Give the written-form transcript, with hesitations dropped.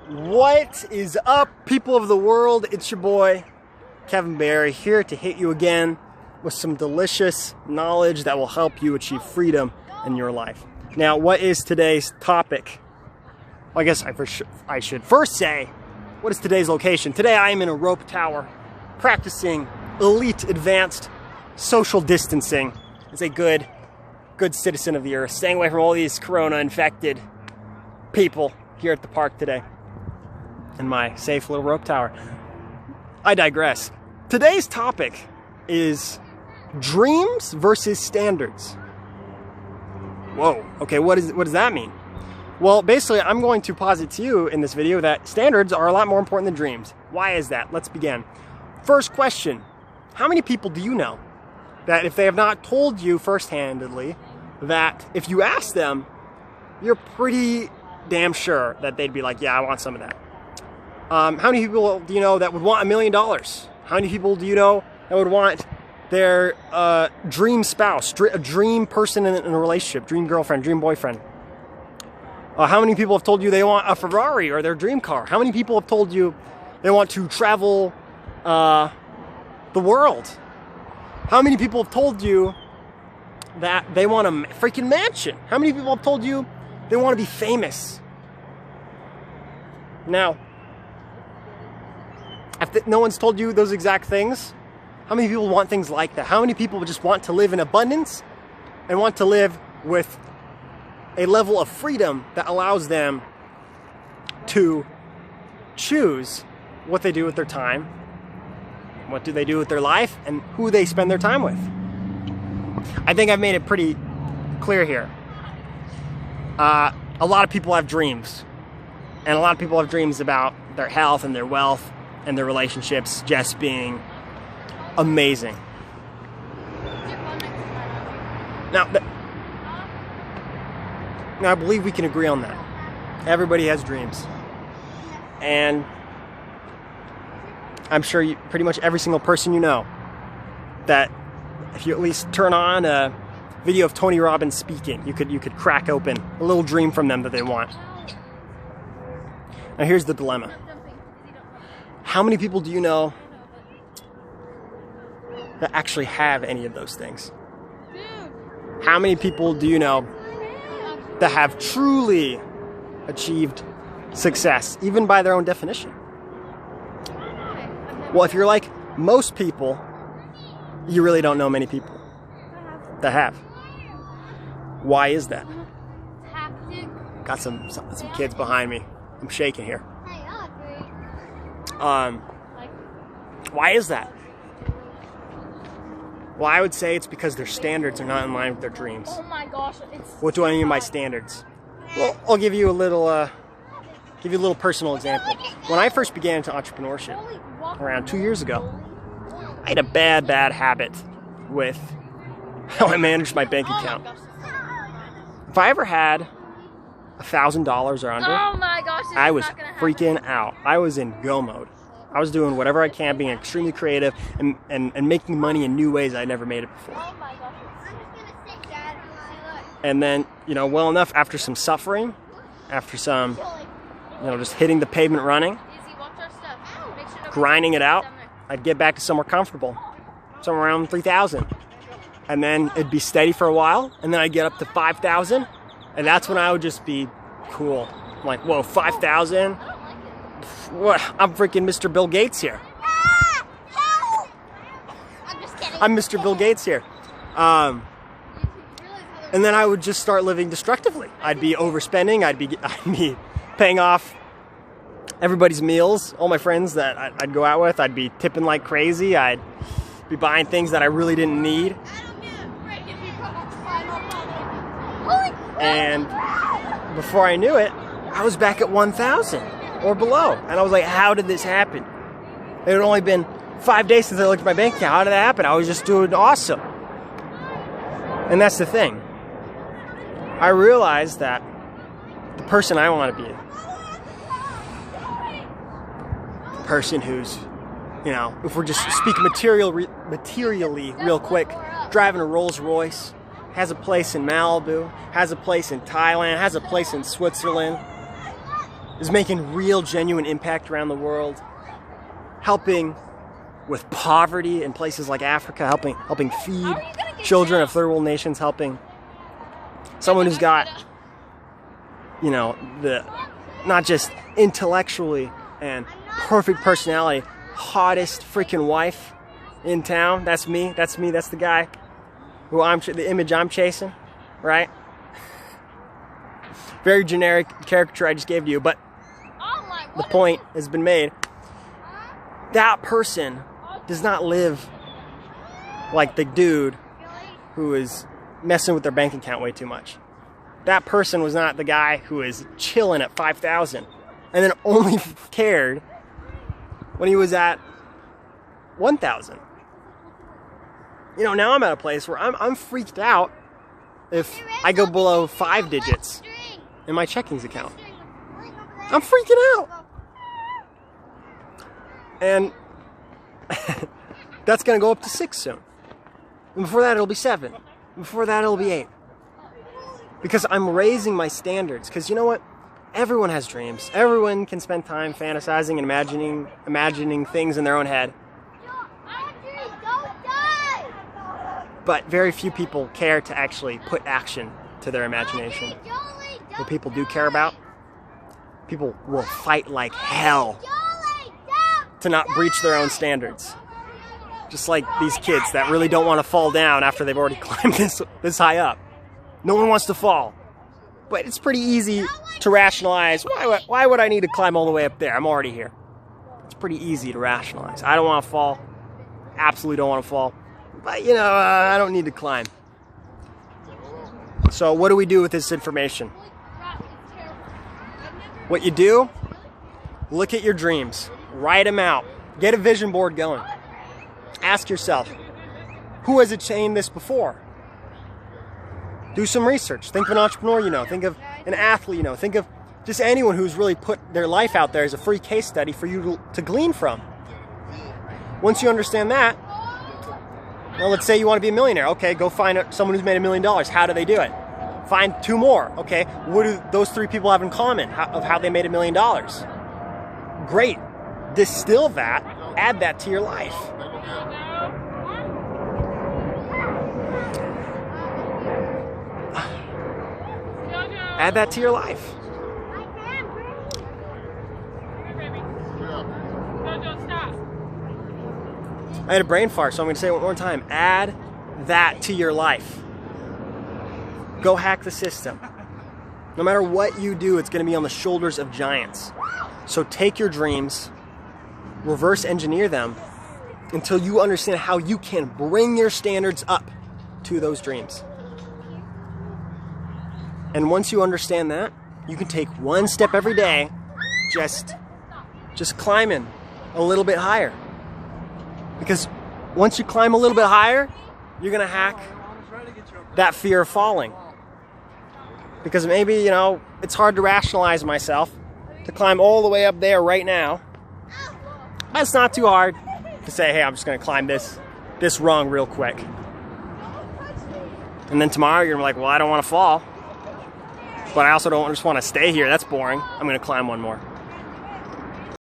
What is up, people of the world? It's your boy, Kevin Barry, here to hit you again with some delicious knowledge that will help you achieve freedom in your life. Now, what is today's topic? Well, I guess I should first say, what is today's location? Today I am in a rope tower practicing elite advanced social distancing as a good citizen of the earth, staying away from all these corona-infected people here at the park today in my safe little rope tower. I digress. Today's topic is dreams versus standards. Whoa, okay, what does that mean? Well, basically, I'm going to posit to you in this video that standards are a lot more important than dreams. Why is that? Let's begin. First question, how many people do you know that if they have not told you first-handedly, that if you ask them, you're pretty damn sure that they'd be like, yeah, I want some of that. How many people do you know that would want $1 million? How many people do you know that would want their dream spouse, a dream person in a relationship, dream girlfriend, dream boyfriend? How many people have told you they want a Ferrari or their dream car? How many people have told you they want to travel the world? How many people have told you that they want a freaking mansion? How many people have told you they want to be famous? Now, if no one's told you those exact things, how many people want things like that? How many people just want to live in abundance and want to live with a level of freedom that allows them to choose what they do with their time, what do they do with their life, and who they spend their time with? I think I've made it pretty clear here. A lot of people have dreams, and a lot of people have dreams about their health and their wealth and their relationships just being amazing. Now, I believe we can agree on that. Everybody has dreams. And I'm sure pretty much every single person you know, that if you at least turn on a video of Tony Robbins speaking, you could crack open a little dream from them that they want. Now here's the dilemma. How many people do you know that actually have any of those things? How many people do you know that have truly achieved success, even by their own definition? Well, if you're like most people, you really don't know many people that have. Why is that? Got some kids behind me. I'm shaking here. Why is that? Well, I would say it's because their standards are not in line with their dreams. Oh my gosh! What do I mean by standards? Well, I'll give you a little personal example. When I first began into entrepreneurship around 2 years ago, I had a bad habit with how I managed my bank account. If I ever had $1,000 or under, I was freaking out. I was in go mode. I was doing whatever I can, being extremely creative and making money in new ways I'd never made it before. And then, well enough, after some suffering, after some, just hitting the pavement running, grinding it out, I'd get back to somewhere comfortable, somewhere around 3,000. And then it'd be steady for a while, and then I'd get up to 5,000, and that's when I would just be cool. I'm like, whoa, 5,000? What? I'm freaking Mr. Bill Gates here. I'm Mr. Bill Gates here. And then I would just start living destructively. I'd be overspending. I'd be paying off everybody's meals, all my friends that I'd go out with. I'd be tipping like crazy. I'd be buying things that I really didn't need. And before I knew it, I was back at 1,000 or below. And I was like, how did this happen? It had only been 5 days since I looked at my bank account. How did that happen? I was just doing awesome. And that's the thing. I realized that the person I want to be, the person who's, if we're just speaking materially real quick, driving a Rolls Royce, has a place in Malibu, has a place in Thailand, has a place in Switzerland, is making real, genuine impact around the world, helping with poverty in places like Africa, helping feed children of third world nations, helping someone who's got, you know, the not just intellectually and perfect personality, hottest freaking wife in town. That's me. That's the guy who the image I'm chasing, right? Very generic caricature I just gave to you, but the point has been made. That person does not live like the dude who is messing with their bank account way too much. That person was not the guy who is chilling at 5,000 and then only cared when he was at 1,000. You know, now I'm at a place where I'm freaked out if I go below 5 digits in my checkings account. I'm freaking out. And that's going to go up to 6 soon. And before that, it'll be 7. Before that, it'll be 8. Because I'm raising my standards. Because you know what? Everyone has dreams. Everyone can spend time fantasizing and imagining things in their own head. But very few people care to actually put action to their imagination. What people do care about, people will fight like hell to not breach their own standards. Just like these kids that really don't want to fall down after they've already climbed this high up. No one wants to fall. But it's pretty easy to rationalize, why would I need to climb all the way up there? I'm already here. It's pretty easy to rationalize. I don't want to fall. Absolutely don't want to fall. But, you know, I don't need to climb. So what do we do with this information? What you do, look at your dreams. Write them out. Get a vision board going. Ask yourself, who has attained this before? Do some research. Think of an entrepreneur you know. Think of an athlete you know. Think of just anyone who's really put their life out there as a free case study for you to glean from. Once you understand that, well, let's say you want to be a millionaire. Okay, go find someone who's made $1 million. How do they do it? Find 2 more. Okay, what do those 3 people have in common of how they made $1 million? Great. Distill that. Add that to your life. Add that to your life. I had a brain fart, so I'm going to say it one more time. Add that to your life. Go hack the system. No matter what you do, it's going to be on the shoulders of giants. So take your dreams, reverse engineer them until you understand how you can bring your standards up to those dreams. And once you understand that, you can take one step every day, just climbing a little bit higher. Because once you climb a little bit higher, you're going to hack that fear of falling. Because maybe, you know, it's hard to rationalize myself to climb all the way up there right now. But it's not too hard to say, hey, I'm just going to climb this rung real quick. And then tomorrow you're going to be like, well, I don't want to fall. But I also don't just want to stay here. That's boring. I'm going to climb one more.